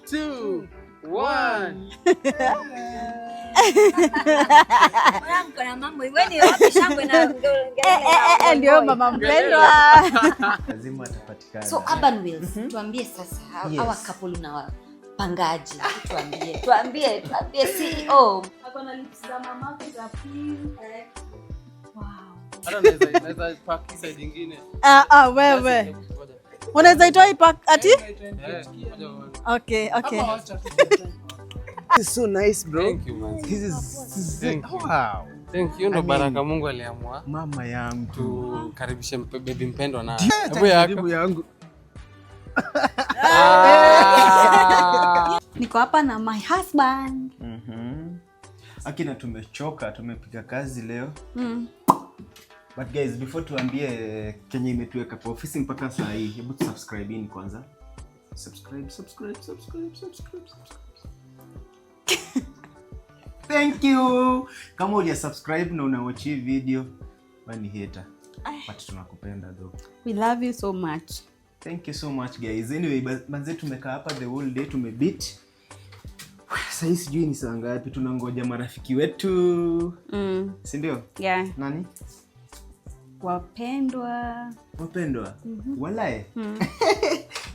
2 1. Kuna mambo hivyo ni wapi shangwe na ndio mama mpendwa. Lazima atapatikana. So Urban Wheels, tuambie sasa hawa couple na pangaji. Tuambie CEO. Akona lips za mamake za pink. Wow. Hata naweza pack side nyingine. Wewe. Unaweza itoa ipack ati? Okay. This is so nice, bro. Thank you, man. This is wow. Thank you. Ndo baraka Mungu aliamua. Mama yangu. Tukaribishe baby mpendwa na Hebu yangu. Niko hapa na my husband. Akina tumechoka, tumepiga kazi leo. But guys, before tuambie Kenya imetuweka kwa ofisi mpaka saa hii, hebu subscribe kwanza. Subscribe. Thank you. Kama ulia subscribe na unawatch hii video, bani hater. But tunakupenda though. We love you so much. Thank you so much guys. Anyway, manze tumekaa hapa the whole day, tumebeat. Sasa sijui ni saa ngapi, tunangoja marafiki wetu. Si ndio? Yeah. Nani? Wapendwa. Walai.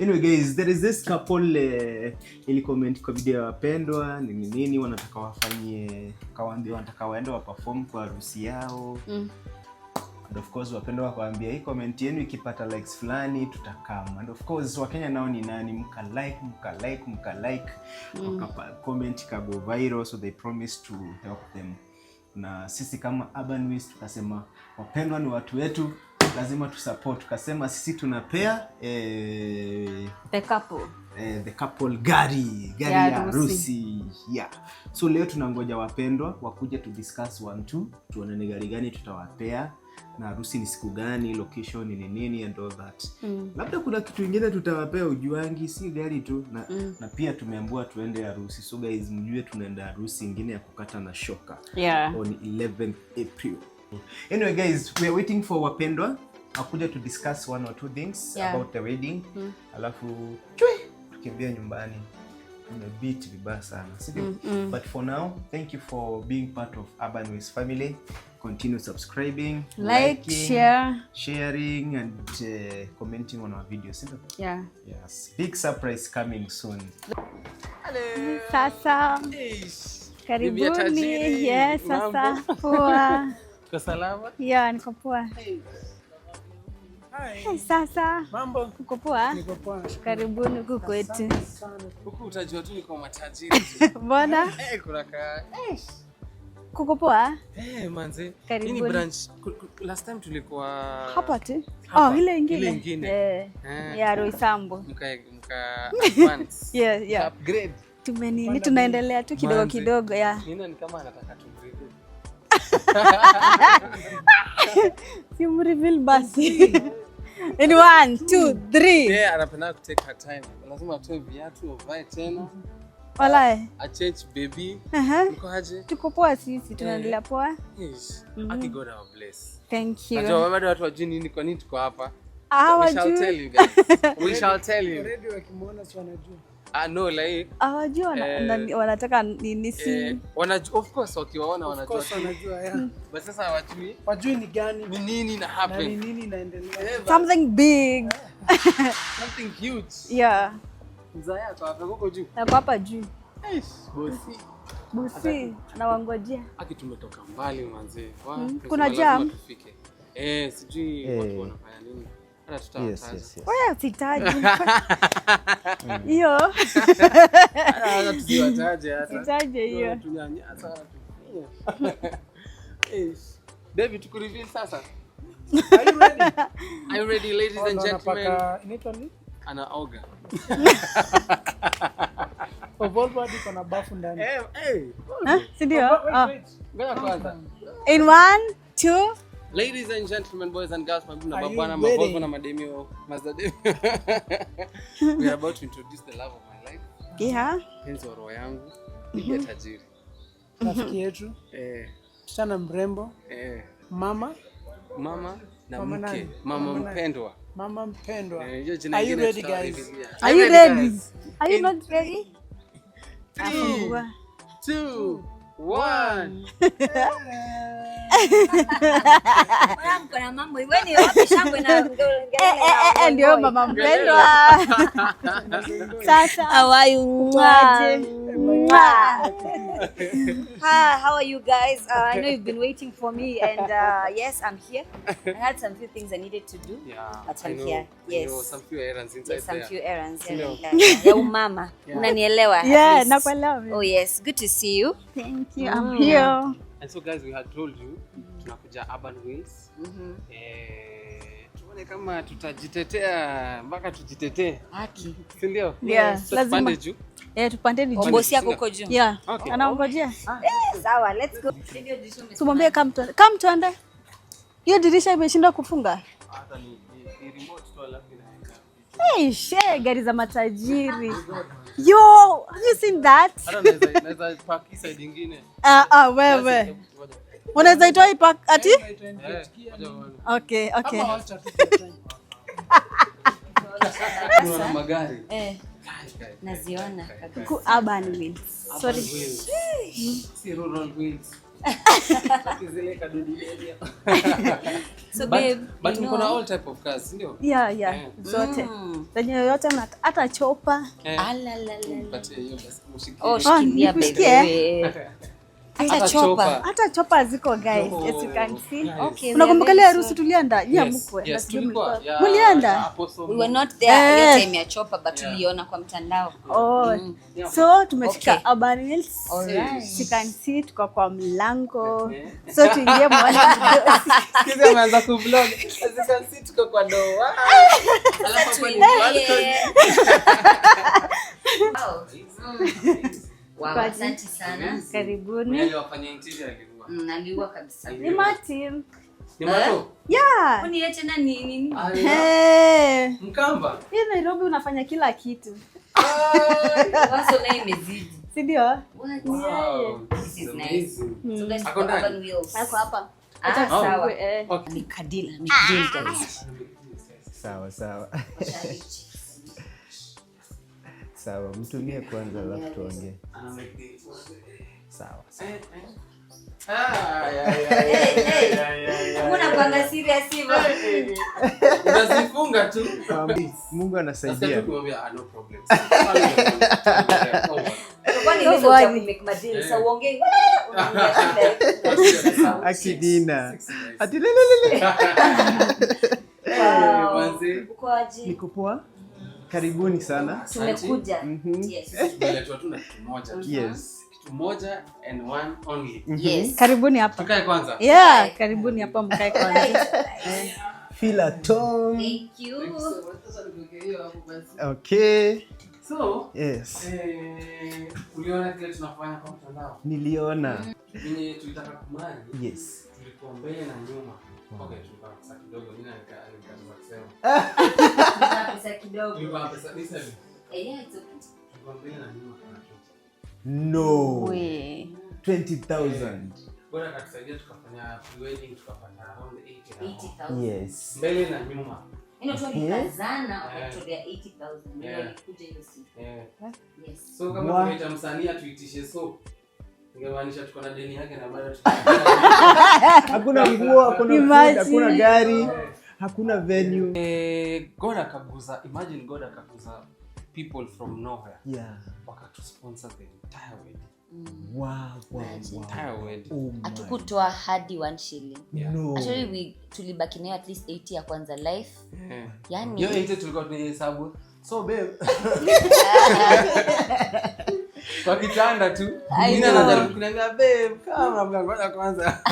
Anyway guys, there is this couple ili comment kwa video ya wapendwa nini wanataka wafanyie, kawaambia wanataka waende wa perform kwa harusi yao. And of course wapendwa wakaambia hii comment yenu ikipata likes fulani tutakam. And of course Wakenya nao ni nani, mka like wakapa comment ka go viral, so they promised to help them. Na sisi kama Urban Wheels tukasema wapendwa ni watu wetu, lazima tusupport. Tukasema sisi tunapea the couple gari ya harusi. Yeah. So leo tunangoja wapendwa wakuje to discuss 1-2, tuone ni gari gani tutawapea na harusi ni siku gani, location ni nini and all that. Labda kuna kitu kingine tutawapea ujuangi, si gari tu na pia tumeambiwa tuende harusi. So guys, mjue tunaenda harusi nyingine ya kukata na shoka. Yeah. On 11th April. Anyway guys, we are waiting for wapendwa akuja to discuss 1 or 2 things about the wedding. Alafu tukimbia nyumbani. Tumebeat vibaya sana. But for now, thank you for being part of Urban Wheels family. Continue subscribing, liking, sharing and commenting on our videos. Yeah. Yes. Big surprise coming soon. Hello. Sasa. Karibuni. Yes, sasa. Poa. Uko salama? Yeah, niko poa. Hi. Sasa. Mambo. Uko poa? Niko poa. Karibuni huku kwetu. Huku utajua tu niko matajiri. Mbona? Kuna ka. Kuko poa? Manze. Karibuni. Nini branch? Last time tulikuwa hapa tu. Ile ingine. Ya Roysambu. Mka advance. Yeah. Upgrade. Tunaendelea tu kidogo ya. Nina ni kama anataka tu upgrade. Simu reveal basi. In 1 2 3. Yeah, anapenda ku take her time. Lazima atoe viatu, avae tena. Walai. A change baby. Uko aje? Tuko poa sisi, tunaendelea poa. Yes. Aki God our bless. Thank you. Najua bado watu wajui nini kwa nini tuko hapa. We shall tell you guys. We shall tell you. Already wakimuona si wanajua. No, like hawajua wanataka nini si. Of course wakiwaona wanajua. Of course wanajua, yeah. But sasa wajui ni gani? Ni nini na happen? Na ni nini inaendelea? Something big. Something huge. Yeah. Mzaya kwa huko juu. Na hapa juu. Bosi. Anawangojea. Aki tumetoka mbali manzi. Kuna jam. Sijui watu wanafanya nini. Hata tutawataja. Wewe sitaji. Hiyo. Hata tusiwataje hata. Sitaje hiyo. Tunyanyasa hata tufanye. David tukureveal sasa. Are you ready ladies and gentlemen? Inaitwa nini? Anaoga. Volvo iko na bafu ndani. Si ndio? Ngoja kwanza. In 1 2. Ladies and gentlemen, boys and girls, mabibi na babana, mavolvo na mademio, Mazda. We are about to introduce the love of my life. Yeah. Penzi wa roho yangu, bibi tajiri. Rafiki yetu. Msichana mrembo. Mama na mke. Mama mpendwa. Mama mpendwa. Are you ready guys? Are you ready? Are you not ready? 3, 2, 1. Kuna mambo hivyo ni wapi shangwe na Ndio mama mpendwa. Sasa how are you? Hi, how are you guys? I know you've been waiting for me, and yes, I'm here. I had some few things I needed to do, but I'm here. Yes, Some few errands inside yes, some there. few errands. Ya umama, unanielewa? at yeah, least. nakuelewa. Oh yes, good to see you. Thank you. I'm here. And so guys, we had told you tunakuja Urban Wheels. Tuone kama tutajitetea mpaka tujitetee. Haki. Si ndio? Yeah, So lazima. tupande juu. Tupandeni juu. Bosi yako uko juu. Yeah. Okay. Anaongojea. Sawa, let's go. Tumwambie come tuende. Hiyo dirisha imeshindwa kufunga. Hata ni remote tu alafu inaenda. Hey, gari za matajiri. Yo, have you seen that? Hata naweza park hii side nyingine. Wewe. Unaweza itoa hii park ati? Okay. Kuna magari. Naziona. Urban Wheels. Sorry. Si rural wheels. So babe, but mko na all type of cars, ndio? Yeah. Zote. Zenye yote hata chopa. But hiyo basi mshiki. Oh, shikilia baby. Hata chopa. Hata chopa ziko guys, as you can see. Okay. Unakumbuka ile harusi tulienda? Mkwe. Yes, tulikuwa. Mulienda? We were not there hiyo time ya chopa, but tuliona kwa mtandao. So tumefika Urban Wheels. Alright. You can see tuko kwa mlango. So tuingie mwone. Kiza ameanza ku-vlog. As you can see tuko kwa doa. Alafu kwa Wow, asante sana. Karibuni. Yale wafanya interior alikuwa. Naliua kabisa. Ni Martin. Ni mato? Yeah. Uniache na nini? Mkamba. Hii Nairobi unafanya kila kitu. Waso na imezidi. Si ndio? Wow. This is nice. So guys, Ako ndani? Urban Wheels. Ako hapa. Sawa. Okay. Mikadila guys. Sawa. Sawa, mtumie kwanza alafu tuongee. Sawa. Mbona kwanga serious hivyo? Unazifunga tu. Mungu anasaidia. Sasa tukumwambia no problem. Kwani hizo cha make madili sa uongee. Akidina. Ati lelelele. Ukoaje? Niko poa. Karibuni sana. Tumekuja. Yes. Tumeletwa tu na kitu moja. Yes. Kitu moja and one only. Yes. Karibuni hapa. Tukae kwanza. Yeah, karibuni hapa mkae kwanza. Feel at home. Thank you. Okay. So, Yes. uliona kile tunafanya kwa mtandao? Niliona. Mimi tulitaka kumali. Yes. Tulikuwa mbele na nyuma. Okay, tulikuwa pesa kidogo. Mimi nikataka kusema. Pesa kidogo. Tulikuwa pesa nisema. Yeah, it's okay. Tulikuwa mbele na nyuma kwa kitu. No. We. 20,000. Bora akatusaidia tukafanya pre-wedding tukapata around 80,000. Yes. mbele na nyuma. Ino tu nikazana wakatolea 80,000. Ndio Yeah. walikuja hiyo siku. Yes. So kama tumeita msanii atuitishe soap. Ingemaanisha tuko na deni yake na bado Hakuna nguo, hakuna food, hakuna gari, hakuna venue. God akaguza, imagine God akaguza people from nowhere. Yeah. Wakatu sponsor the entire wedding. Wow. Entire wedding. Oh my. Hatukutoa hadi 1 shilling. No. Actually tulibaki nayo at least 80 ya kwanza life. Yani Yo ite tulikuwa tunahesabu. So babe. Kwa kitanda tu. Mimi anajaribu kuniambia babe, kama mnangoja kwanza.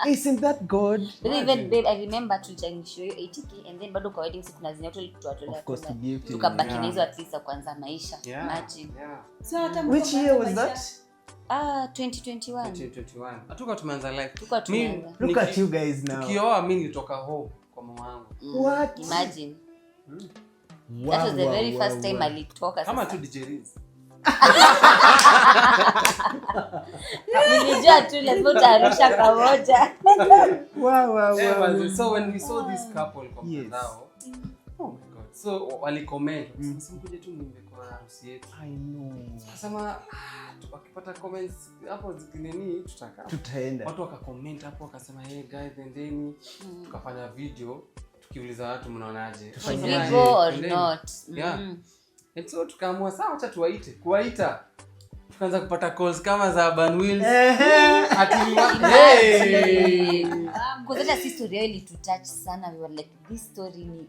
Isn't that God? But even babe, I remember tulichangisha hiyo 80k and then bado kwa wedding siku na zenye tulitolea. Of course to give to. Tukabaki na hizo at least ya kwanza maisha. Yeah. Imagine. Yeah. Which year was that? 2021. 2021. Hatuka tumeanza live. Tuko tumeanza. Look at you guys now. Kioa mimi nilitoka home kwa mama yangu. What? Imagine. That was the very first time alitoka. Kama tu DJ Riz. Nilijua tu lazima utarusha pamoja. Wow. So when we saw this couple kwa mtandao, oh my God. So wali comment msikuje tu niimbe kwa harusi yetu. I know. Akasema tukipata comments hapo zikineni tutaenda. Watu waka-comment hapo wakasema hey guys endeni tukafanya video tukiuliza watu mnaonaje. Tufanye go or not. Yeah. And so tukaamua sawa acha kuwaita. Tukaanza kupata calls kama za Urban Wheels. Because that story really to touch sana. We were like this story ni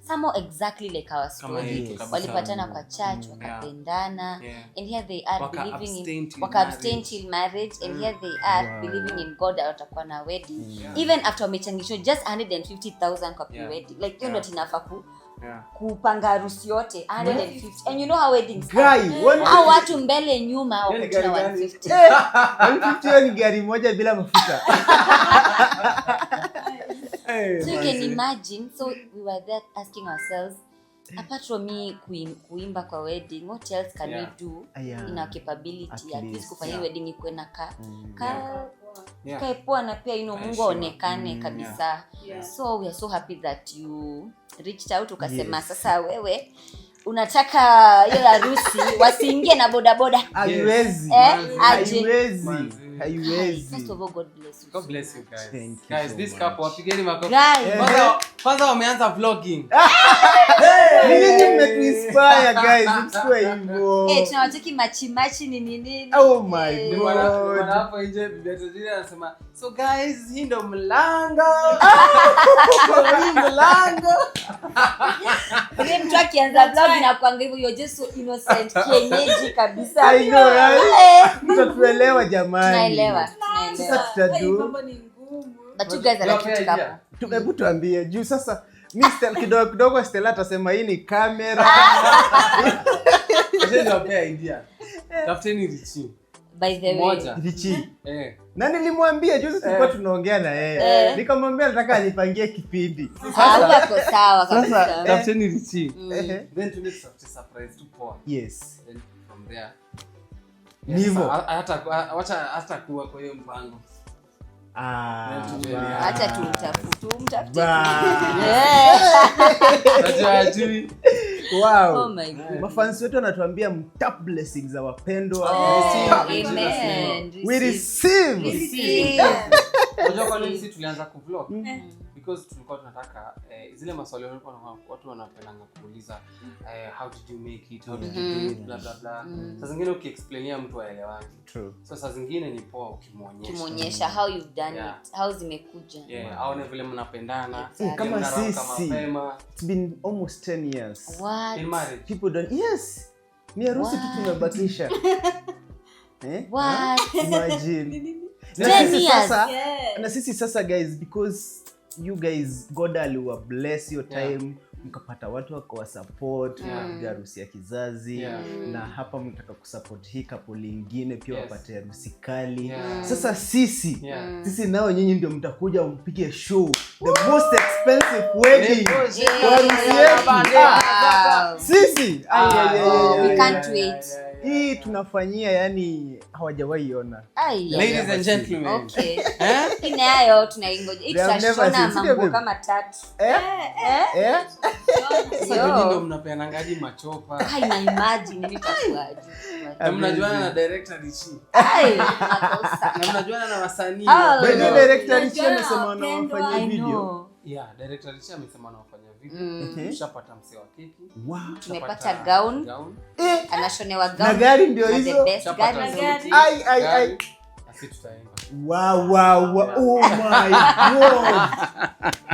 somehow exactly like our story. Walipatana kwa church wakapendana and here they are believing in abstain till marriage and here they are believing in God watakuwa na wedding even after wamechangisho just 150,000 kwa wedding like hiyo ndio tinafaa kupanga harusi yote 150 and you know how weddings au watu mbele nyuma wako tuna 150 ni gari moja bila mafuta. So you can imagine, so we were there asking ourselves, apart from me kuimba kwa wedding, what else can we do in our capability at least kufanya wedding ikuwe na kaepoa na pia Mungu aonekane kabisa. So we are so happy that you reached out ukasema sasa wewe unataka hiyo harusi wasiingie na bodaboda. Haiwezi. First of all, God bless you. God bless you guys. Guys, this couple wapigeni makofi. Kwanza wameanza vlogging. Nini mmetuinspire guys? Msikuwe hivyo. Tunawataki machi nini. Oh my God. Hapo nje bibi tajiri anasema, "So guys, hii ndo mlango." Ile mtu akianza vlog na kuanga hivyo you're just so innocent kienyeji kabisa. I know, right? Mtatuelewa jamani. Tunaelewa. Sasa tutadu. But you guys are like couple. Hebu tuambie juu sasa Mr. kidogo Stella atasema hii ni kamera. Aje niwapea idea. Tafuteni Richie. By the way. Richie. Na nilimwambia juzi tulikuwa tunaongea na yeye. Nikamwambia nataka anipangie kipindi. Sasa sawa kabisa. Sasa tafuteni Richie. Then to make surprise to Paul. Yes. Then from there. Nivo. Hata kuwa kwa hiyo mpango. Acha tumtafute. Wow. Oh my God. Mafansi wetu wanatuambia mtap blessings za wapendwa. Amen. We receive. Unajua kwa nini sisi tulianza kuvlog? Because tulikuwa tunataka zile maswali watu wanapendanga kuuliza how did you make it, how did you do it, blah blah blah. Sasa zingine ukiexplainia mtu aelewangi. True. So sasa zingine ni poa ukimwonyesha how you've done it, how zimekuja. Aone vile mnapendana. Kama sisi. It's been almost 10 years. What? In marriage. People don't. Yes. Ni harusi tu tumebakisha. What? Imagine. Na sisi sasa guys, because you guys God will bless your time, mkapata watu wako support na harusi ya kizazi na hapa mtaka kusupport hii couple lingine pia wapate harusi kali. Sasa sisi nao nyinyi ndio mtakuja mpige show, the most expensive wedding kwa harusi yetu. Sisi we can't wait. Hii tunafanyia yani hawajawahi ona. Ladies and gentlemen. Okay. Inayo tunaingoja. Itashona mambo kama 3. Sasa ndio mnapeanangaji machopa. Haina imagine nitakuaje. Na mnajuana na director Richie. Na mnajuana na wasanii. Ndio director Richie amesema wanafanya video. Director Richie amesema wanafanya video. Tushapata msee wa keki. Wow. Tumepata gown. Anashonewa gown. Na gari ndio hizo. Ai. Asi tutaimba. Wow. Oh my God.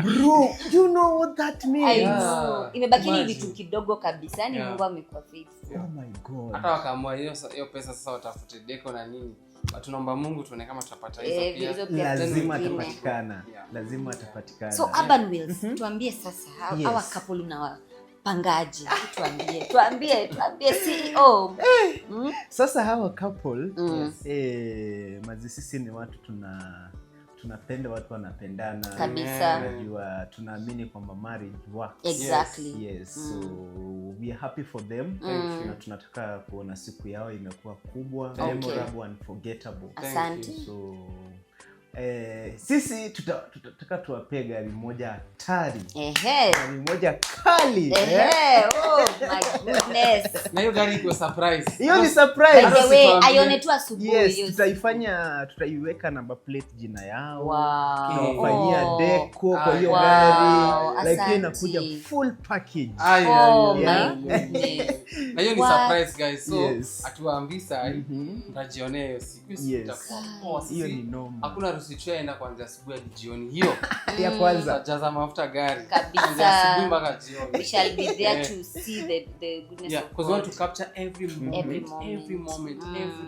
Bro, you know what that means? Imebaki ni vitu kidogo kabisa, ni Mungu amekuwa faithful. Oh my God. Hata wakaamua hiyo pesa sasa watafute deco na nini. Tunaomba Mungu tuone kama tutapata hizo pia. Lazima atapatikana. Lazima atapatikana. So Urban Wheels, tuambie sasa hawa couple na pangaji. Tuambie CEO. Sasa hawa couple mazi sisi ni watu tunapenda watu wanapendana kabisa. Unajua tunaamini kwamba marriage works. Exactly. Yes. So we are happy for them. Na tunataka kuona siku yao imekuwa kubwa, memorable and unforgettable. Asante. So Sisi tutataka tuwapee gari moja hatari. Gari moja kali. Oh my goodness. Na hiyo gari iko surprise. Hiyo ni surprise. By the way, aione tu asubuhi. Yes, tutaiweka number plate jina yao. Wow. Deco kwa hiyo gari. Like inakuja full package. Oh my goodness. Na hiyo ni surprise guys. So atuwaambii saa mtajionea hiyo siku itakuwa. Hiyo ni normal. Hakuna ruhusa enda kuanzia asubuhi hadi jioni. Hiyo ya kwanza jaza mafuta gari kabisa asubuhi mpaka jioni. We shall be there to see the goodness of God. Because we want to capture every moment, every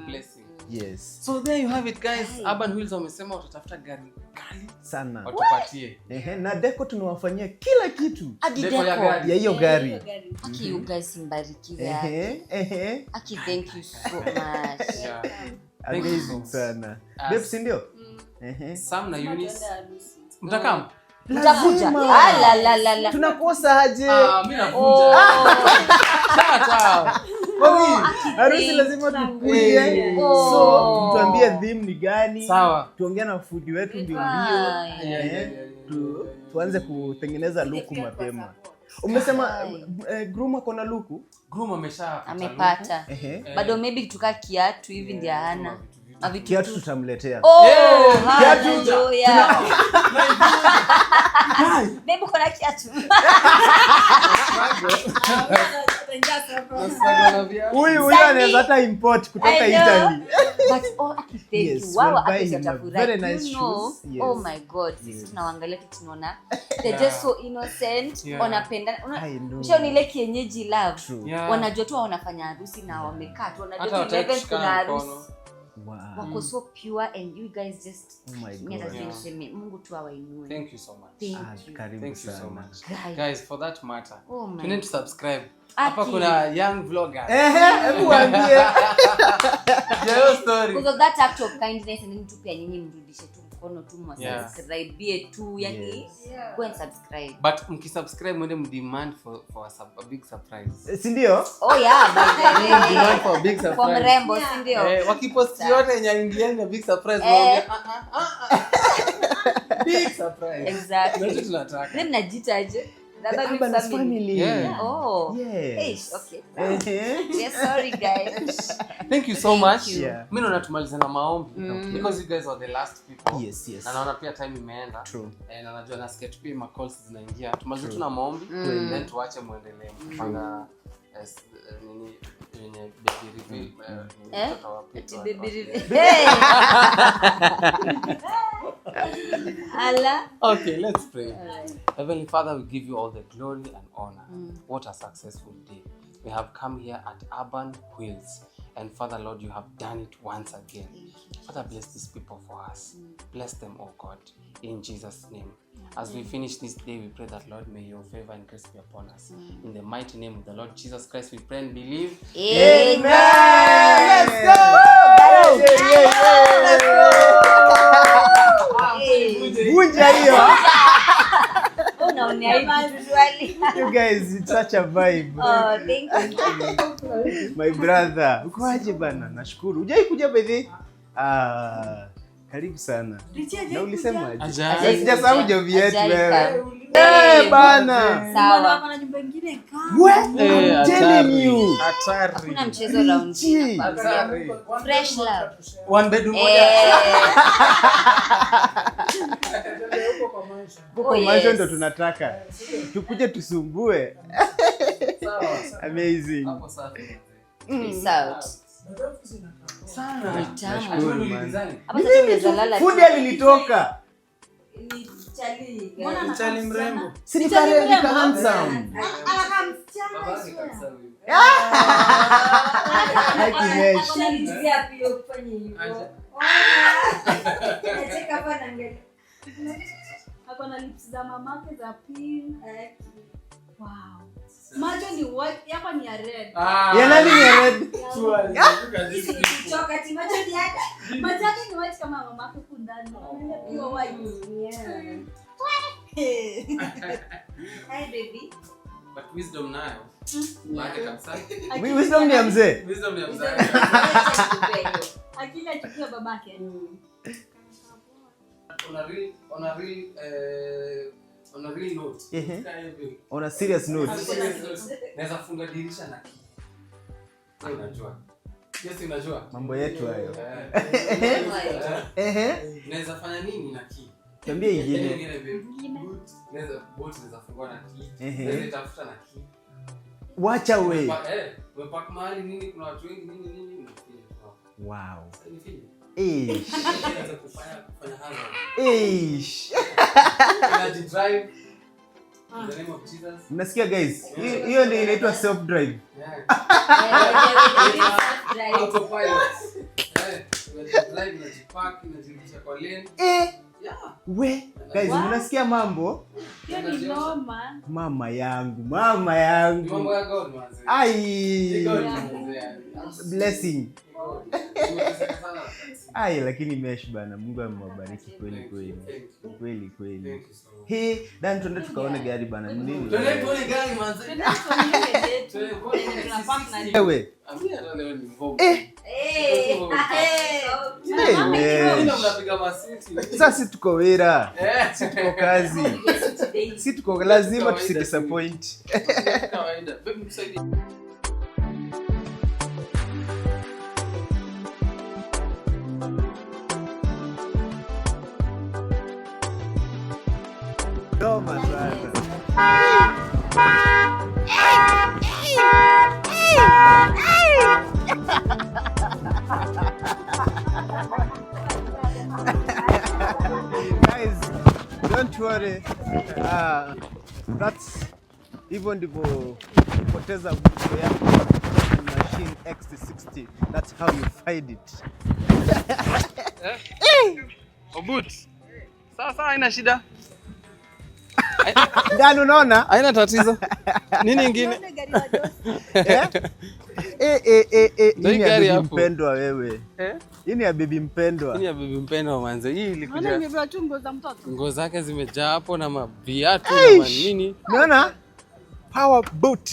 blessing. Yes. So there you have it guys. Urban Wheels wamesema watatafuta gari kali sana. Watupatie. Na Deco tunawafanyia kila kitu. Deco ya hiyo gari. Aki you guys mbarikiwe. Aki thank you so much. Yeah. Amazing sana. Babe si ndio? Sam na Eunice. Mtakam? Lazima. Tunakosa aje? Mimi nakuja. Sawa. Harusi lazima tukuje. So tuambie theme ni gani? Sawa. Tuongea na food wetu mbio. Tuanze kutengeneza luku mapema. Umesema groom ako na luku? Groom amepata. Bado maybe tuka kiatu hivi ndio hana. Kiatu tutamletea. Kiatu. Baby kuna kiatu. Huyu anaweza hata import kutoka Italy. But thank you. Wow, very nice shoes. Oh my God. Sisi tunawaangalia tunaona they're just so innocent. Wanapenda. Unaona ile kienyeji love. Wanajua tu wanafanya harusi na wamekaa tu wanajua tu event kuna harusi. Wow. Wako so pure and you guys just Mungu tu awainue. Thank you so much. Thank you so much. Guys, for that matter, you need to subscribe. Hapa kuna young vloggers. Hebu waambie. Your story. Because of that act of kindness and then tu pia nyinyi mrudishe tu mkono tu subscribe tu yani go and subscribe. But mkisubscribe mwende mdemand for a big surprise. Si ndio? Oh yeah, by the way. Demand for a big surprise. For mrembo, si ndio? Wakipost yote yenye Indian na big surprise mwambie big surprise. Exactly. Ndio tunataka. Mimi najitaje. Urban family. Yeah. Oh. Yes. Okay. Yes, sorry guys. Thank you so much. Yeah. Mimi naona tumalize na maombi because you guys are the last people. Yes. Na naona pia time imeenda. True. Na najua na sketch pia ma calls zinaingia. Tumalize tu na maombi then tuache muendelee kupanga nini yenye baby reveal mtoto wa Peter. Baby reveal. Allah. Okay, let's pray. Heavenly Father, we give you all the glory and honor. What a successful day. We have come here at Urban Wheels. And Father, Lord, you have done it once again. Father, bless these people for us. Bless them, oh God, in Jesus' name. As we finish this day, we pray that, Lord, may your favor and grace be upon us. In the mighty name of the Lord Jesus Christ, we pray and believe. Amen. Let's go! Vunja hiyo. You guys, it's such a vibe. Oh, thank you. My brother. Uko aje bana? Nashukuru. Hujai kuja bedhi? Karibu sana. Na ulisema aje? Sijasahau jovi yetu wewe. Bana. Sawa. Kuna nyumba nyingine I'm telling you. Hatari. Hakuna mchezo round. Fresh love. One bedroom. Kwa maisha ndo tunataka. Tukuje tusumbue. Amazing. Hapo safi. Peace out. Sana. Nashukuru man. Hapa sasa tumezalala. Food lilitoka. Ni chali. Mchali mrembo. Si ni handsome. Akona lips za mamake za pink. Wow. Macho ni white, yako ni ya red. Ya nani ni red? Hizi ni kuchoka, ti macho ni hata. Macho yake ni white kama mamake kundani. Hiyo white. Yeah. Hi baby. But wisdom nayo. Maana kabisa. Wisdom ni ya mzee. Wisdom ni ya mzee. Akili achukua babake. on a real note. On a serious note. Naweza funga dirisha na key. Wewe unajua. Yes, unajua. Mambo yetu hayo. Naweza fanya nini na key? Tuambie ingine. Naweza fungua na key. Naweza tafuta na key. Wacha wewe. Umepark mahali nini, kuna watu wengi nini. Wow. Naweza kufanya hazard. Drive. In the name of Jesus. Mnasikia guys? Hiyo ndio inaitwa self drive. Autopilot. Drive na jipark na jirudisha kwa lane. We guys, mnasikia mambo? Hiyo ni noma. Mama yangu. Mambo ya God manze. Ai. Blessing. Ai, lakini mesh bana, Mungu amewabariki kweli. Hii dan tuende tukaone gari bana. Nini? Tuone gari manze. Wewe. Sasa tuko wera. Si tuko kazi. Si tuko lazima tusidisappoint. Kawaida. Baby msaidie. Toma sana. Guys, don't worry. That's even ndivyo kupoteza mzigo yako machine X60. That's how you find it. Obut. Sawa haina shida. Ndani unaona? Haina tatizo. Nini ingine? Hii gari ya mpendwa wewe. Hii ni ya bibi mpendwa. Hii ya bibi mpendwa manze. Hii ilikuja. Unaona imebeba tu nguo za mtoto. Nguo zake zimejaa hapo na maviatu na nini. Unaona? Power boot.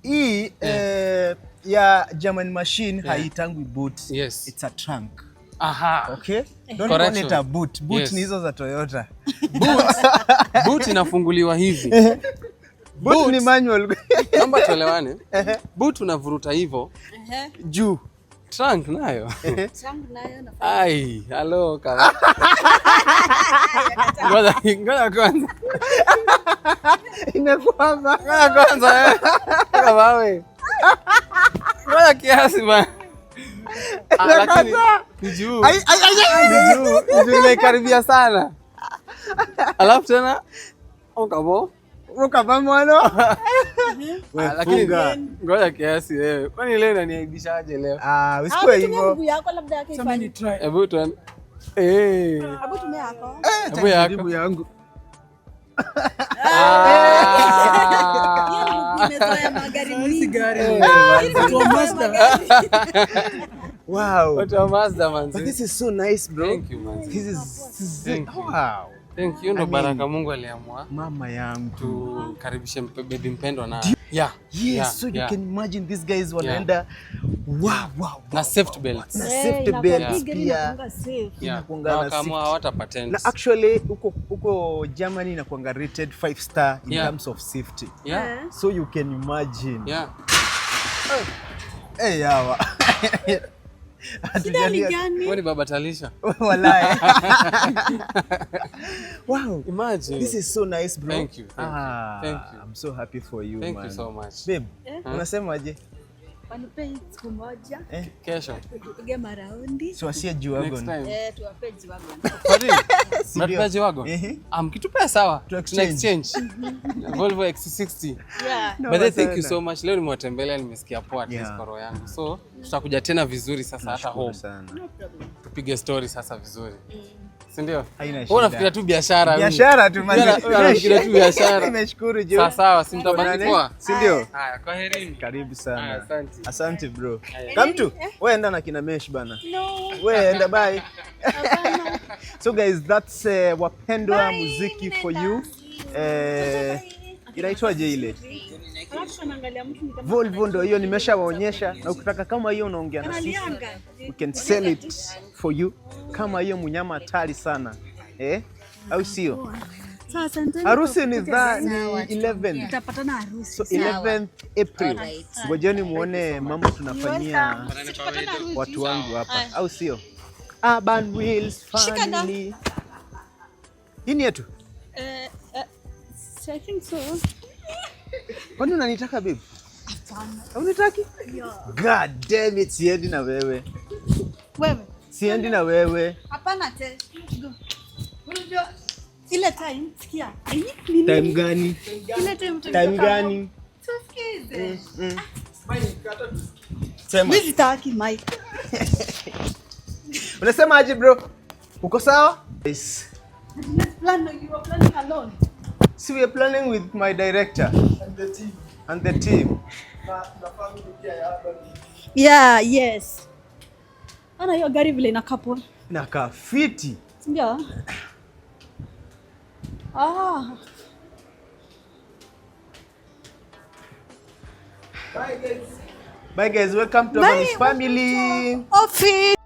Hii ya German machine haitangwi boot. Yes. It's a trunk. Aha. Okay? Don't call it a boot. Boot yes. Ni hizo za Toyota. Boot inafunguliwa hivi. Boot ni manual. Naomba tuelewane. Boot unavuruta hivyo. Juu. Trunk nayo. Trunk nayo na. Ai, hello kaka. Ngoja kwanza. Imekwama. Ngoja kwanza. Kama wewe. Ngoja kiasi bana. Lakini juu. Juu imekaribia sana. Alafu tena ukava mwana. Lakini ngoja kiasi wewe. Kwani leo unaniaibishaje leo? Usikue hivyo. Hebu yako labda yake ifanye. Hebu tuone. Hebu tumia yako. Hebu yako yangu. Nimezoea magari mingi. Wow. What a Mazda man. But this is so nice bro. Thank you man. This is wow. Thank you. Ndo baraka Mungu aliamua. Mama yangu. Tukaribishe baby mpendwa na. Yes, so you can imagine these guys wanaenda wow. Na safety belts. Na safety belts pia. Na kama hawatapatend. Na actually huko Germany inakuanga rated 5 star in terms of safety. So you can imagine. Yawa. Wewe ni baba Talisha. Wallahi. Wow. Imagine. This is so nice bro. Thank you. I'm so happy for you man. Thank you so much. Babe, unasemaje? Wanipe siku moja. Kesho. Tupige maraundi. So asia G-Wagon. Tuwape G-Wagon. Kwa nini? Mnatupa G-Wagon? Mkitupea sawa. Tuna exchange. Volvo XC60. But thank you so much. Leo nimewatembelea, nimesikia poa kwa roho yangu. So tutakuja tena vizuri sasa hata home. No problem. Tupige story sasa vizuri. Si ndio? Haina shida. Wewe unafikiria tu biashara. Biashara tu man. Unafikiria tu biashara. Nimeshukuru jo. Sawa, si mtabaki poa. Si ndio? Haya, kwaherini. Karibu sana. Asante. Asante bro. Come to. Wewe enda na kina Mesh bana. No. Wewe enda bye. So guys, that's Wapendwa Muziki for you. Inaitwaje ile? Alafu anaangalia mtu ni kama Volvo ndo hiyo nimeshawaonyesha, na ukitaka kama hiyo unaongea na sisi. analianga. We can sell it for you. Kama hiyo mnyama hatari sana. Au sio? Sawa, asante. Harusi ni 11. Tutapatana harusi. So 11th April. Ngojeni muone mambo tunafanyia watu wangu hapa. Au sio? Urban Wheels family. Hii ni yetu? I think so. Kwani unanitaka babe? Unitaki? God damn it, siendi na wewe. Wewe? Siendi na wewe. Hapana te. Unajua ile time sikia. Time gani? Ile time Time gani? tusikize. Sema. Mimi sitaki Mike. Unasema aje bro? Uko sawa? Yes. Let's plan, you are planning alone. So we are planning with my director and the team. Yeah, yes. Ana hiyo gari vile inakaa poa. Na kafiti. Ndio. Bye guys, welcome to Urban's family. Office.